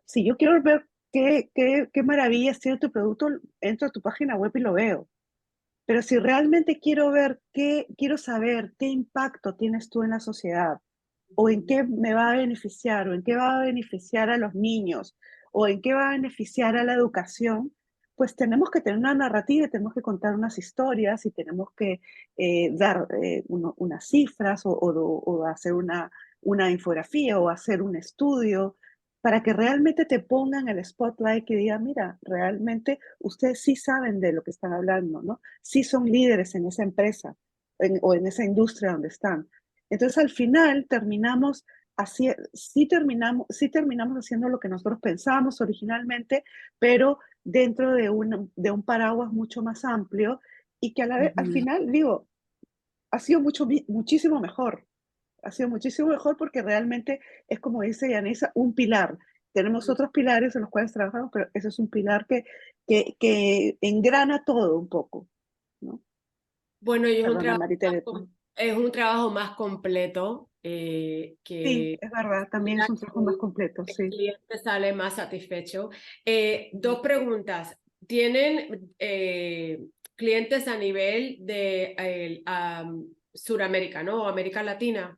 si yo quiero ver qué maravillas tiene tu producto, entro a tu página web y lo veo. Pero si realmente quiero saber qué impacto tienes tú en la sociedad, o en qué me va a beneficiar, o en qué va a beneficiar a los niños, o en qué va a beneficiar a la educación, pues tenemos que tener una narrativa, tenemos que contar unas historias y tenemos que dar unas cifras o hacer una infografía o hacer un estudio para que realmente te pongan el spotlight y digan, mira, realmente ustedes sí saben de lo que están hablando, ¿no? Sí son líderes en esa empresa o en esa industria donde están. Entonces al final sí terminamos haciendo lo que nosotros pensábamos originalmente, pero dentro de un paraguas mucho más amplio y que a la vez, al final, digo, ha sido muchísimo mejor. Ha sido muchísimo mejor porque realmente es como dice Yanisa, un pilar. Tenemos otros pilares en los cuales trabajamos, pero ese es un pilar que engrana todo un poco, ¿no? Bueno, y Perdona, Maritere. es un trabajo más completo Sí, que es verdad, también es un trabajo más completo, el sí. cliente sale más satisfecho. Dos preguntas. ¿Tienen clientes a nivel de Suramérica, ¿no? América Latina.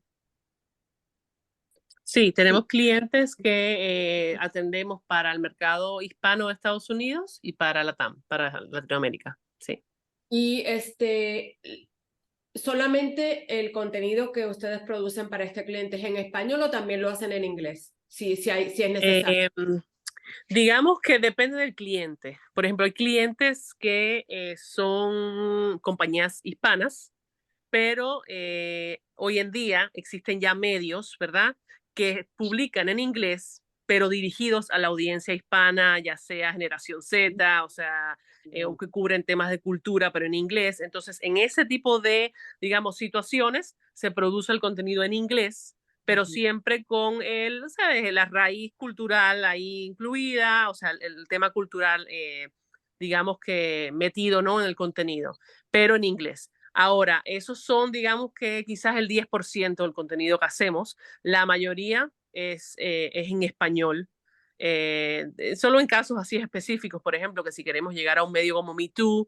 Sí, tenemos Sí, clientes que atendemos para el mercado hispano de Estados Unidos y para LATAM, para Latinoamérica. Sí. Y solamente el contenido que ustedes producen para este cliente es en español o también lo hacen en inglés, si es necesario. Eh, digamos que depende del cliente. Por ejemplo, hay clientes que son compañías hispanas, pero hoy en día existen ya medios, ¿verdad?, que publican en inglés, pero dirigidos a la audiencia hispana, ya sea generación Z, o sea, o que cubren temas de cultura, pero en inglés. Entonces, en ese tipo de, digamos, situaciones, se produce el contenido en inglés, pero siempre con ¿sabes?, la raíz cultural ahí incluida, o sea, el tema cultural, digamos que metido, ¿no?, en el contenido, pero en inglés. Ahora, esos son, digamos que quizás el 10% del contenido que hacemos. La mayoría es en español. Solo en casos así específicos, por ejemplo, que si queremos llegar a un medio como Me Too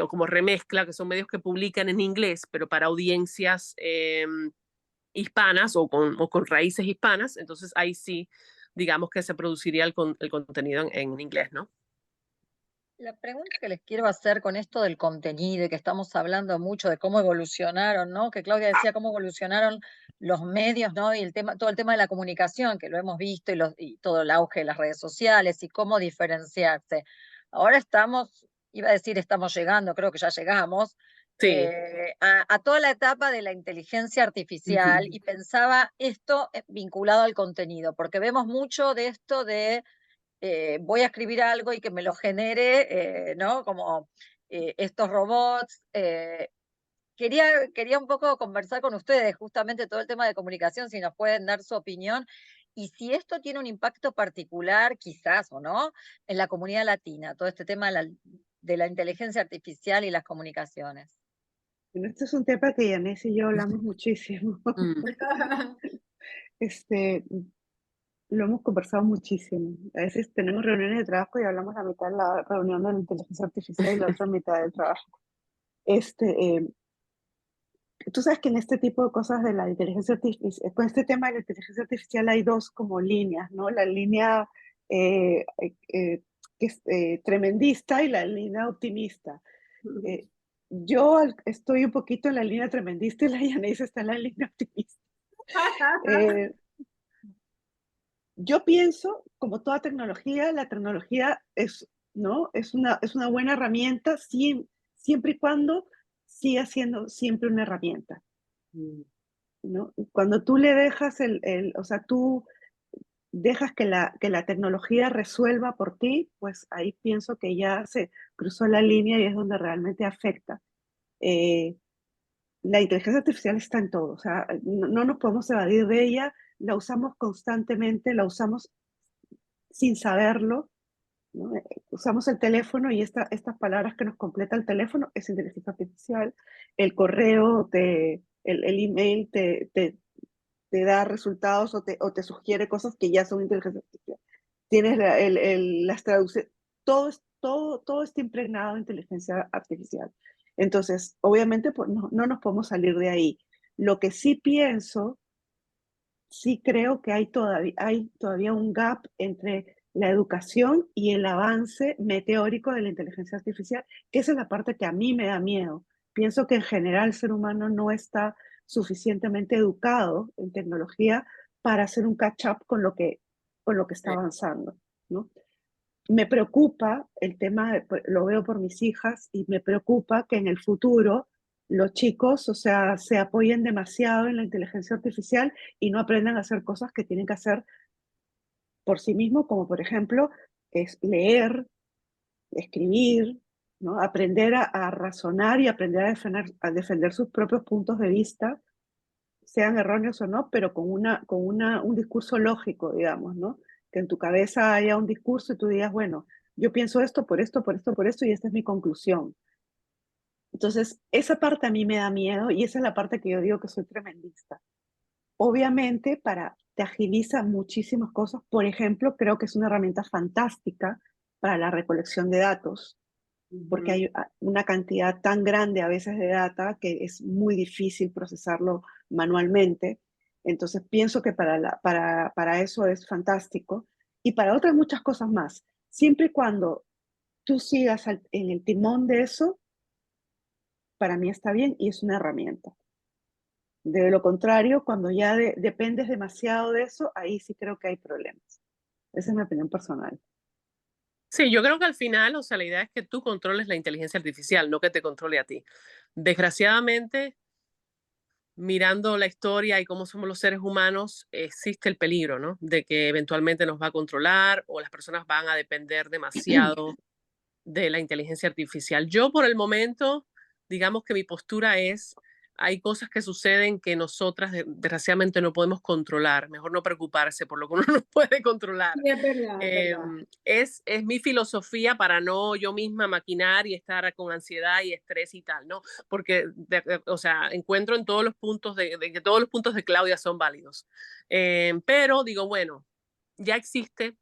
o como Remezcla, que son medios que publican en inglés, pero para audiencias hispanas o con raíces hispanas, entonces ahí sí, digamos que se produciría el contenido en inglés, ¿no? La pregunta que les quiero hacer con esto del contenido y que estamos hablando mucho de cómo evolucionaron, ¿no? Que Claudia decía cómo evolucionaron los medios, ¿no? Y todo el tema de la comunicación, que lo hemos visto y todo el auge de las redes sociales y cómo diferenciarse. Ahora iba a decir estamos llegando, creo que ya llegamos, Sí. a toda la etapa de la inteligencia artificial y pensaba esto vinculado al contenido, porque vemos mucho de esto de voy a escribir algo y que me lo genere, ¿no? Como estos robots. Quería un poco conversar con ustedes, justamente todo el tema de comunicación, si nos pueden dar su opinión y si esto tiene un impacto particular, quizás o no, en la comunidad latina, todo este tema de la inteligencia artificial y las comunicaciones. Bueno, este es un tema que Yanés y yo hablamos muchísimo. Mm. Este, lo hemos conversado muchísimo. A veces tenemos reuniones de trabajo y hablamos la mitad de la reunión de la inteligencia artificial y la otra mitad del trabajo. Este, tú sabes que en este tipo de cosas de la inteligencia artificial, con este tema de la inteligencia artificial hay dos como líneas, ¿no? La línea que es tremendista y la línea optimista. Yo estoy un poquito en la línea tremendista y la Yaneisa está en la línea optimista. Eh, yo pienso, como toda tecnología, la tecnología es, ¿no? es una buena herramienta siempre y cuando siga siendo siempre una herramienta, ¿no? Cuando tú le dejas o sea, tú dejas que la tecnología resuelva por ti, pues ahí pienso que ya se cruzó la línea y es donde realmente afecta. Eh, la inteligencia artificial está en todo, o sea, no nos podemos evadir de ella, la usamos constantemente, la usamos sin saberlo, ¿no? Usamos el teléfono y estas palabras que nos completa el teléfono es inteligencia artificial, el correo, el email te da resultados o te sugiere cosas que ya son inteligencia artificial. Tienes las traducciones, todo está impregnado de inteligencia artificial. Entonces, obviamente, pues, no nos podemos salir de ahí. Lo que sí pienso, sí creo que hay todavía un gap entre la educación y el avance meteórico de la inteligencia artificial, que esa es la parte que a mí me da miedo. Pienso que en general el ser humano no está suficientemente educado en tecnología para hacer un catch-up con lo que está avanzando, ¿no? Me preocupa el tema, lo veo por mis hijas, y me preocupa que en el futuro los chicos, o sea, se apoyen demasiado en la inteligencia artificial y no aprendan a hacer cosas que tienen que hacer por sí mismos, como por ejemplo es leer, escribir, ¿no? Aprender a razonar y aprender a defender sus propios puntos de vista, sean erróneos o no, pero un discurso lógico, digamos, ¿no? Que en tu cabeza haya un discurso y tú digas, bueno, yo pienso esto, por esto, por esto, por esto, y esta es mi conclusión. Entonces, esa parte a mí me da miedo y esa es la parte que yo digo que soy tremendista. Obviamente, te agiliza muchísimas cosas. Por ejemplo, creo que es una herramienta fantástica para la recolección de datos, porque hay una cantidad tan grande a veces de data que es muy difícil procesarlo manualmente. Entonces pienso que para eso es fantástico y para otras muchas cosas más. Siempre y cuando tú sigas en el timón de eso, para mí está bien y es una herramienta. De lo contrario, cuando ya dependes demasiado de eso, ahí sí creo que hay problemas. Esa es mi opinión personal. Sí, yo creo que al final, o sea, la idea es que tú controles la inteligencia artificial, no que te controle a ti. Desgraciadamente, mirando la historia y cómo somos los seres humanos, existe el peligro, ¿no? De que eventualmente nos va a controlar o las personas van a depender demasiado de la inteligencia artificial. Yo por el momento, digamos que mi postura es, hay cosas que suceden que nosotras desgraciadamente no podemos controlar, mejor no preocuparse por lo que uno no puede controlar. Sí, es verdad, es verdad. Es mi filosofía para no yo misma maquinar y estar con ansiedad y estrés y tal, ¿no? Porque, o sea, encuentro en todos los puntos de que todos los puntos de Claudia son válidos. Pero digo, bueno, ya existe,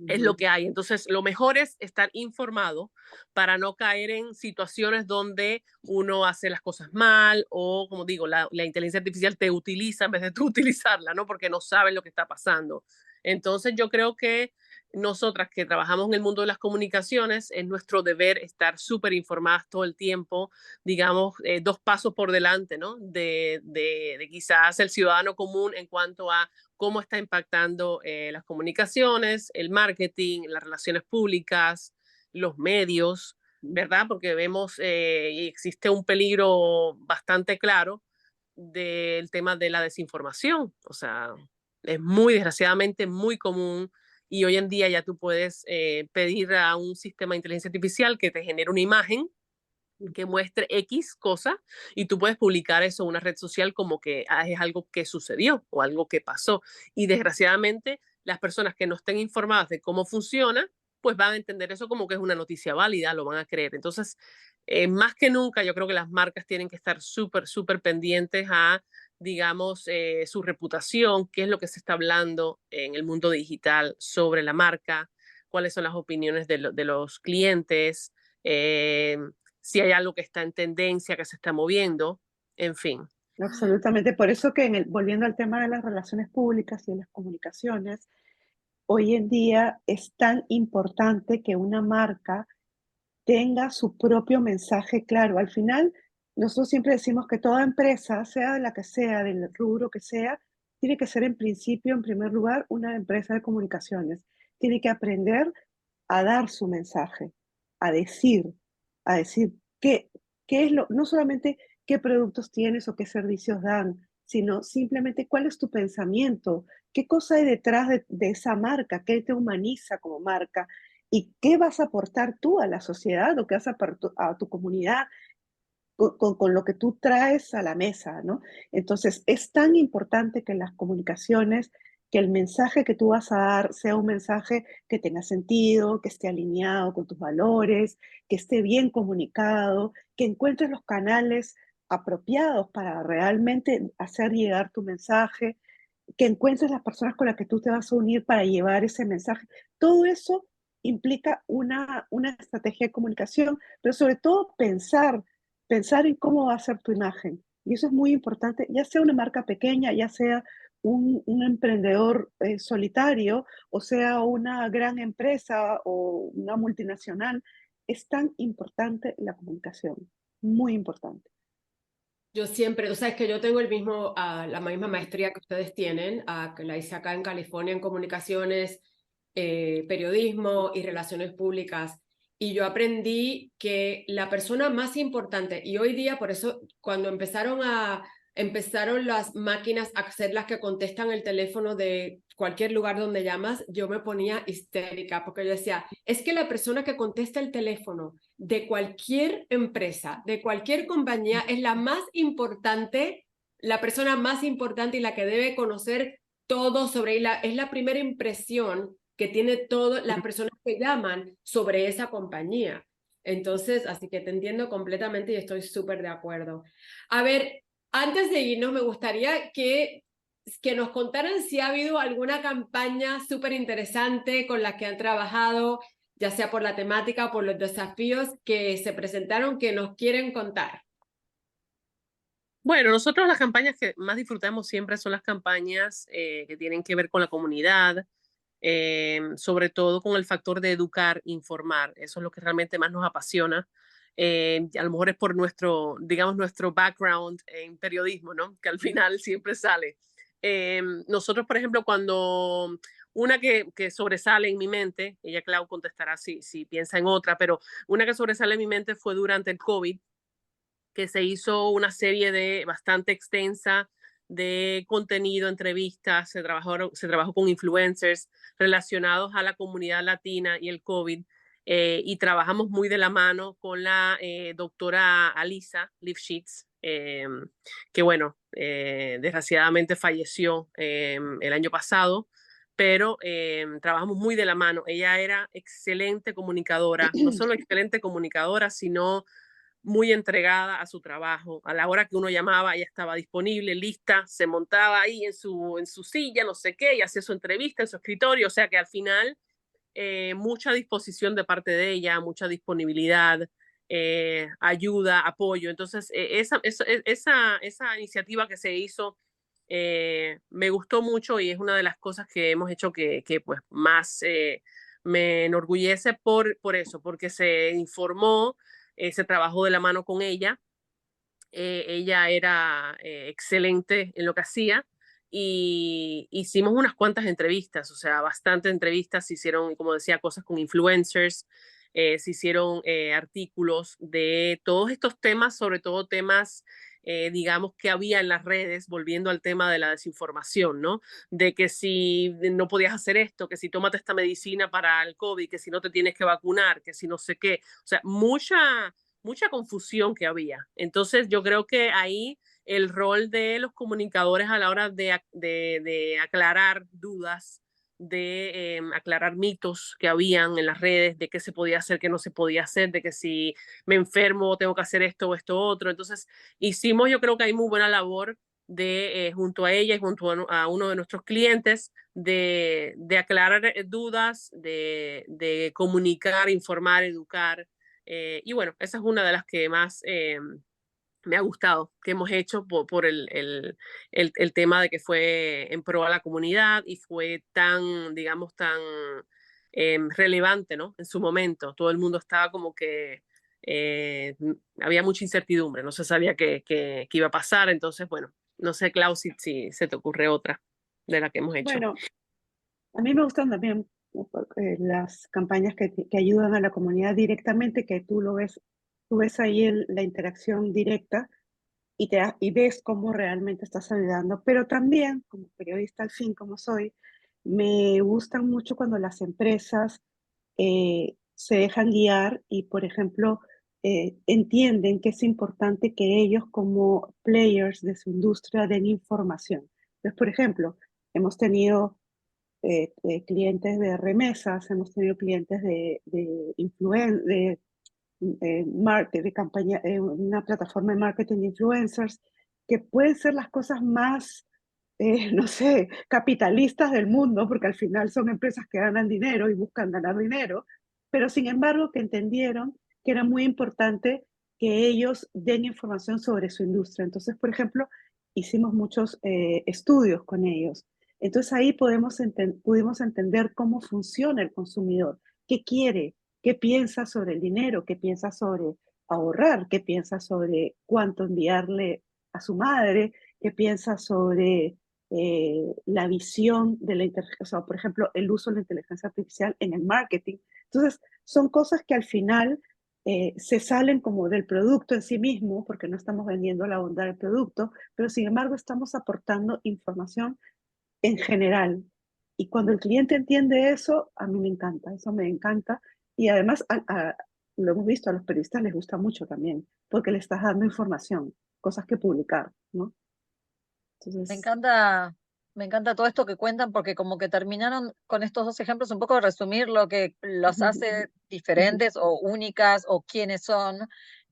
es lo que hay. Entonces, lo mejor es estar informado para no caer en situaciones donde uno hace las cosas mal o, como digo, la inteligencia artificial te utiliza en vez de tú utilizarla, ¿no? Porque no saben lo que está pasando. Entonces, yo creo que nosotras que trabajamos en el mundo de las comunicaciones, es nuestro deber estar súper informadas todo el tiempo, digamos, 2 pasos por delante, ¿no? De quizás el ciudadano común en cuanto a cómo está impactando las comunicaciones, el marketing, las relaciones públicas, los medios, ¿verdad? Porque vemos y existe un peligro bastante claro del tema de la desinformación. O sea, es muy desgraciadamente muy común y hoy en día ya tú puedes pedir a un sistema de inteligencia artificial que te genere una imagen que muestre X cosa y tú puedes publicar eso en una red social como que es algo que sucedió o algo que pasó. Y desgraciadamente las personas que no estén informadas de cómo funciona, pues van a entender eso como que es una noticia válida, lo van a creer. Entonces, más que nunca, yo creo que las marcas tienen que estar súper, súper pendientes a, digamos, su reputación, qué es lo que se está hablando en el mundo digital sobre la marca, cuáles son las opiniones de los clientes. Si hay algo que está en tendencia, que se está moviendo. en fin. Absolutamente. Por eso que volviendo al tema de las relaciones públicas y de las comunicaciones, hoy en día es tan importante que una marca tenga su propio mensaje claro. Al final, nosotros siempre decimos que toda empresa, sea de la que sea, del rubro que sea, tiene que ser en principio, en primer lugar, una empresa de comunicaciones. Tiene que aprender a dar su mensaje, a decir, a decir qué es lo, no solamente qué productos tienes o qué servicios dan, sino simplemente cuál es tu pensamiento, qué cosa hay detrás de esa marca, qué te humaniza como marca y qué vas a aportar tú a la sociedad o qué vas a aportar a tu comunidad con lo que tú traes a la mesa, ¿no? Entonces, es tan importante que las comunicaciones, que el mensaje que tú vas a dar sea un mensaje que tenga sentido, que esté alineado con tus valores, que esté bien comunicado, que encuentres los canales apropiados para realmente hacer llegar tu mensaje, que encuentres las personas con las que tú te vas a unir para llevar ese mensaje. Todo eso implica una estrategia de comunicación, pero sobre todo pensar en cómo va a ser tu imagen. Y eso es muy importante, ya sea una marca pequeña, ya sea un emprendedor solitario, o sea una gran empresa o una multinacional. Es tan importante la comunicación, muy importante. Yo siempre, o sea, es que yo tengo la misma maestría que ustedes tienen, que la hice acá en California en comunicaciones, periodismo y relaciones públicas. Y yo aprendí que la persona más importante, y hoy día, por eso, cuando empezaron las máquinas a ser las que contestan el teléfono de cualquier lugar donde llamas, yo me ponía histérica porque yo decía, es que la persona que contesta el teléfono de cualquier empresa, de cualquier compañía, es la más importante, la persona más importante y la que debe conocer todo sobre ella. Es la primera impresión que tiene todas las personas que llaman sobre esa compañía. Entonces, así que te entiendo completamente y estoy súper de acuerdo. A ver, antes de irnos, me gustaría que nos contaran si ha habido alguna campaña súper interesante con la que han trabajado, ya sea por la temática o por los desafíos que se presentaron, que nos quieren contar. Bueno, nosotros las campañas que más disfrutamos siempre son las campañas que tienen que ver con la comunidad, sobre todo con el factor de educar, informar. Eso es lo que realmente más nos apasiona. A lo mejor es por nuestro, digamos, nuestro background en periodismo, ¿no? Que al final siempre sale. Nosotros, por ejemplo, cuando una que sobresale en mi mente, ella, Clau, contestará si piensa en otra, pero una que sobresale en mi mente fue durante el COVID, que se hizo una serie de bastante extensa de contenido, entrevistas, se trabajó con influencers relacionados a la comunidad latina y el COVID, y trabajamos muy de la mano con la doctora Alisa Lifshitz, que bueno, desgraciadamente falleció el año pasado, pero trabajamos muy de la mano. Ella era excelente comunicadora, no solo excelente comunicadora, sino muy entregada a su trabajo. A la hora que uno llamaba, ella estaba disponible, lista, se montaba ahí en su silla, no sé qué, y hacía su entrevista en su escritorio. O sea que al final, mucha disposición de parte de ella, mucha disponibilidad, ayuda, apoyo. Entonces, esa iniciativa que se hizo me gustó mucho y es una de las cosas que hemos hecho que pues más me enorgullece por eso, porque se informó, se trabajó de la mano con ella. Ella era excelente en lo que hacía y hicimos unas cuantas entrevistas, o sea, bastantes entrevistas, se hicieron, como decía, cosas con influencers, se hicieron artículos de todos estos temas, sobre todo temas, digamos, que había en las redes, volviendo al tema de la desinformación, ¿no? De que si no podías hacer esto, que si tómate esta medicina para el COVID, que si no te tienes que vacunar, que si no sé qué, o sea, mucha confusión que había. Entonces yo creo que ahí el rol de los comunicadores a la hora de aclarar dudas, de aclarar mitos que habían en las redes, de qué se podía hacer, qué no se podía hacer, de que si me enfermo tengo que hacer esto o esto otro. Entonces hicimos, yo creo que hay muy buena labor de, junto a ella y junto a uno de nuestros clientes, de aclarar dudas, de comunicar, informar, educar, y bueno, esa es una de las que más me ha gustado, que hemos hecho por el tema de que fue en pro a la comunidad y fue tan, digamos, tan relevante, ¿no? En su momento. Todo el mundo estaba como que había mucha incertidumbre, no se sabía qué iba a pasar. Entonces, bueno, no sé, Klaus, si se te ocurre otra de la que hemos hecho. Bueno, a mí me gustan también las campañas que ayudan a la comunidad directamente, que tú ves ahí la interacción directa y ves cómo realmente estás ayudando. Pero también, como periodista al fin, como soy, me gustan mucho cuando las empresas se dejan guiar y, por ejemplo, entienden que es importante que ellos como players de su industria den información. Entonces, por ejemplo, hemos tenido clientes de remesas, hemos tenido clientes de campaña, una plataforma de marketing de influencers, que pueden ser las cosas más, no sé, capitalistas del mundo, porque al final son empresas que ganan dinero y buscan ganar dinero, pero sin embargo que entendieron que era muy importante que ellos den información sobre su industria. Entonces, por ejemplo, hicimos muchos estudios con ellos. Entonces ahí pudimos entender cómo funciona el consumidor, qué quiere, qué piensa sobre el dinero, qué piensa sobre ahorrar, qué piensa sobre cuánto enviarle a su madre, qué piensa sobre la visión de la inteligencia, o sea, por ejemplo, el uso de la inteligencia artificial en el marketing. Entonces, son cosas que al final se salen como del producto en sí mismo, porque no estamos vendiendo la bondad del producto, pero sin embargo estamos aportando información en general. Y cuando el cliente entiende eso, a mí me encanta, eso me encanta. Y además, lo hemos visto, a los periodistas les gusta mucho también, porque le estás dando información, cosas que publicar, ¿no? Me Entonces, encanta, me encanta todo esto que cuentan porque como que terminaron con estos dos ejemplos un poco de resumir lo que los hace diferentes o únicas o quiénes son,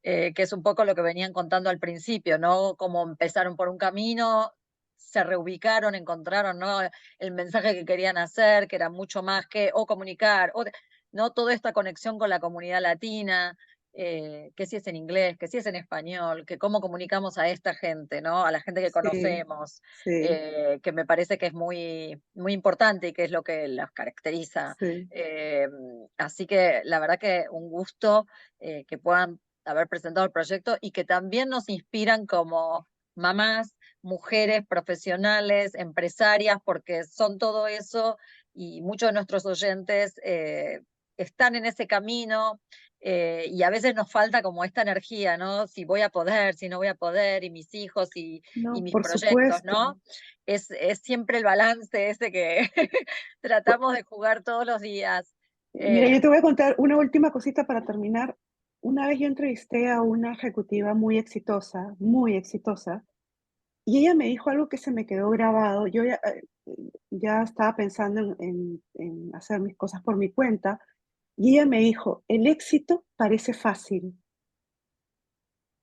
que es un poco lo que venían contando al principio, ¿no? Como empezaron por un camino, se reubicaron, encontraron, ¿no? El mensaje que querían hacer, que era mucho más que o comunicar, ¿no? Toda esta conexión con la comunidad latina, que si es en inglés, que si es en español, que cómo comunicamos a esta gente, ¿no? A la gente que sí, conocemos, sí, que me parece que es muy, muy importante y que es lo que las caracteriza. sí. Eh, Así que la verdad que un gusto que puedan haber presentado el proyecto y que también nos inspiran como mamás, mujeres, profesionales, empresarias, porque son todo eso y muchos de nuestros oyentes están en ese camino y a veces nos falta como esta energía, ¿no? Si voy a poder, si no voy a poder, y mis hijos y No, mis por proyectos, supuesto. ¿no? Es siempre el balance ese que tratamos de jugar todos los días. Mira, yo Eh, te voy a contar una última cosita para terminar. Una vez yo entrevisté a una ejecutiva muy exitosa, y ella me dijo algo que se me quedó grabado. Yo ya estaba pensando en hacer mis cosas por mi cuenta, y ella me dijo, el éxito parece fácil,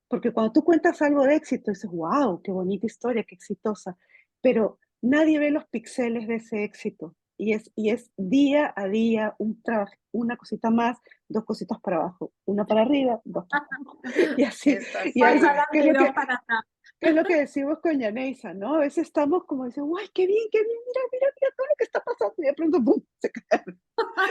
porque cuando tú cuentas algo de éxito, dices, wow, qué bonita historia, qué exitosa, pero nadie ve los píxeles de ese éxito. Y es día a día un trabajo, una cosita más, dos cositas para abajo, una para arriba, dos para abajo. Y así, es y así. Más así, adelante ¿qué es y lo dos que, para atrás. qué es lo que decimos con Yaneisa, ¿no? A veces estamos como diciendo, ¡ay, qué bien, mira todo lo que está pasando! Y de pronto, ¡pum!, se cae,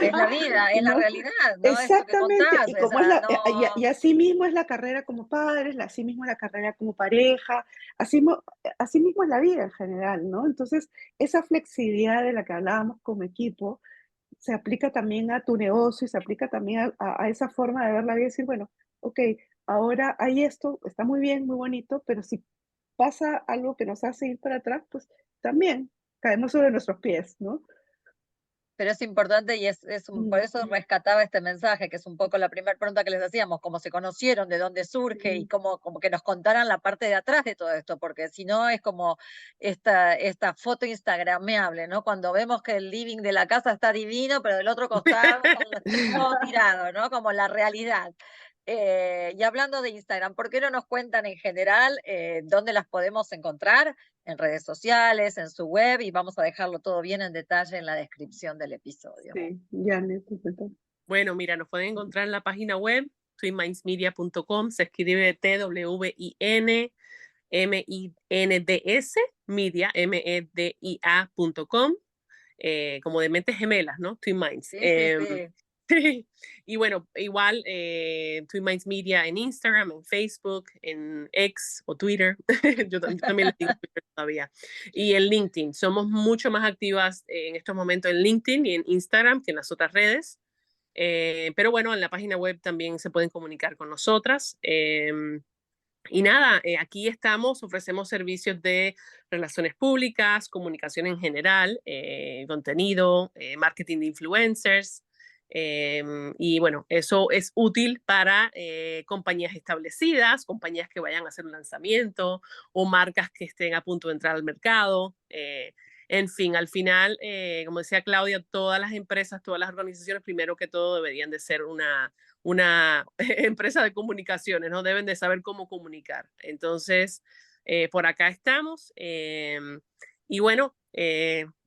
Es la vida, es la ¿no? realidad, ¿no? Esto que Exactamente, contás, y o como es sea, no. y así mismo es la carrera como padres, así mismo es la carrera como pareja, así mismo es la vida en general, ¿no? Entonces, esa flexibilidad de la que hablábamos como equipo se aplica también a tu negocio y se aplica también a esa forma de ver la vida y decir, bueno, ok, ahora hay esto, está muy bien, muy bonito, pero si pasa algo que nos hace ir para atrás, pues también caemos sobre nuestros pies, ¿no? Pero es importante y por Mm, eso rescataba este mensaje, que es un poco la primera pregunta que les hacíamos, cómo se conocieron, de dónde surge y mm. como que nos contaran la parte de atrás de todo esto, porque si no es como esta foto instagrameable, ¿no? Cuando vemos que el living de la casa está divino, pero del otro costado está todo tirado, ¿no? Como la realidad. Y hablando de Instagram, ¿por qué no nos cuentan en general dónde las podemos encontrar? En redes sociales, en su web, y vamos a dejarlo todo bien en detalle en la descripción del episodio. Sí, ya necesito. Bueno, mira, nos pueden encontrar en la página web twinmindsmedia.com, se escribe TWINMINDS, media, media.com, como de mentes gemelas, ¿no? Twin Minds. Sí, sí. Y bueno, igual Twin Minds Media en Instagram, en Facebook, en X o Twitter. Yo también les digo Twitter todavía. Y en LinkedIn. Somos mucho más activas en estos momentos en LinkedIn y en Instagram que en las otras redes. Pero bueno, en la página web también se pueden comunicar con nosotras. Y nada, aquí estamos, ofrecemos servicios de relaciones públicas, comunicación en general, contenido, marketing de influencers. Y bueno, eso es útil para compañías establecidas, compañías que vayan a hacer un lanzamiento o marcas que estén a punto de entrar al mercado. En fin, al final, como decía Claudia, todas las empresas, todas las organizaciones, primero que todo, deberían de ser una empresa de comunicaciones, ¿no? Deben de saber cómo comunicar. Entonces, por acá estamos. Y bueno,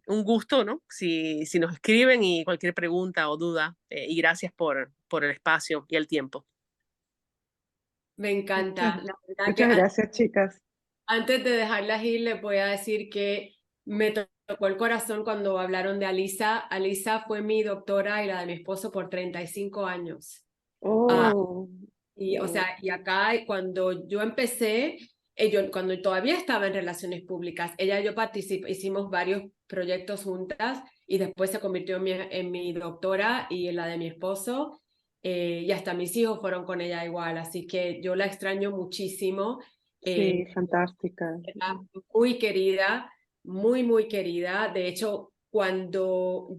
un gusto, ¿no? Si nos escriben y cualquier pregunta o duda. Y gracias por el espacio y el tiempo. Me encanta. La verdad Muchas que gracias, chicas. antes de dejarlas ir, les voy a decir que me tocó el corazón cuando hablaron de Alisa. Alisa fue mi doctora y la de mi esposo por 35 años. Oh, O sea, y acá cuando yo empecé, cuando todavía estaba en relaciones públicas, ella y yo hicimos varios proyectos juntas y después se convirtió en mi doctora y en la de mi esposo, y hasta mis hijos fueron con ella igual, así que yo la extraño muchísimo. sí, fantástica. Era muy querida, muy, muy querida. De hecho, cuando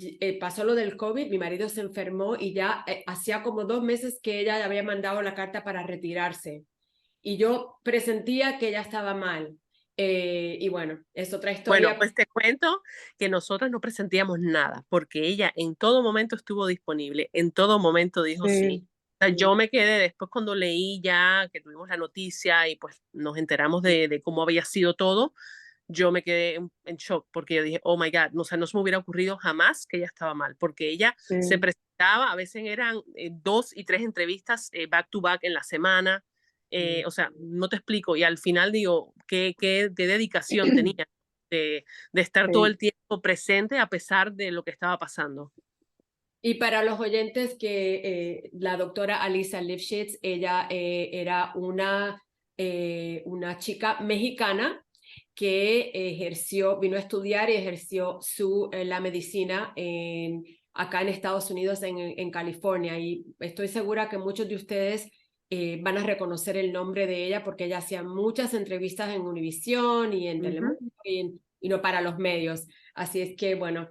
pasó lo del COVID, mi marido se enfermó y ya hacía como 2 meses que ella había mandado la carta para retirarse. Y yo presentía que ella estaba mal. Y bueno, es otra historia. Bueno, pues te cuento que nosotros no presentíamos nada, porque ella en todo momento estuvo disponible, en todo momento dijo sí. O sea, yo me quedé después cuando leí ya que tuvimos la noticia y pues nos enteramos de cómo había sido todo, yo me quedé en shock porque yo dije, oh my God, no, o sea, no se me hubiera ocurrido jamás que ella estaba mal, porque ella se presentaba, a veces eran 2 y 3 entrevistas back to back en la semana. O sea, no te explico, y al final digo, qué dedicación tenía de estar todo el tiempo presente a pesar de lo que estaba pasando. Y para los oyentes que la doctora Alisa Lifshitz, ella era una chica mexicana que vino a estudiar y ejerció la medicina acá en Estados Unidos, en California. Y estoy segura que muchos de ustedes van a reconocer el nombre de ella porque ella hacía muchas entrevistas en Univisión y en Telemundo y no para los medios. Así es que, bueno,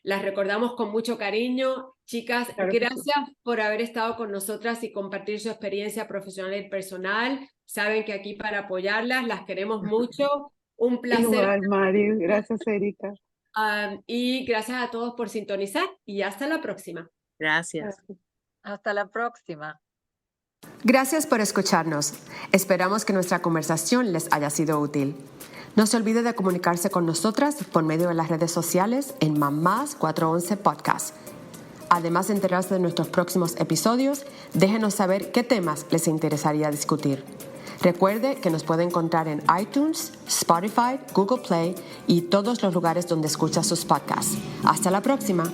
las recordamos con mucho cariño. Chicas, Claro, gracias por haber estado con nosotras y compartir su experiencia profesional y personal. Saben que aquí para apoyarlas, las queremos mucho. Un placer. Igual, Mari. Gracias, Erika. Y gracias a todos por sintonizar y hasta la próxima. Gracias. Hasta la próxima. Gracias por escucharnos. Esperamos que nuestra conversación les haya sido útil. No se olvide de comunicarse con nosotras por medio de las redes sociales en Mamás 411 Podcast. Además de enterarse de nuestros próximos episodios, déjenos saber qué temas les interesaría discutir. Recuerde que nos puede encontrar en iTunes, Spotify, Google Play y todos los lugares donde escucha sus podcasts. Hasta la próxima.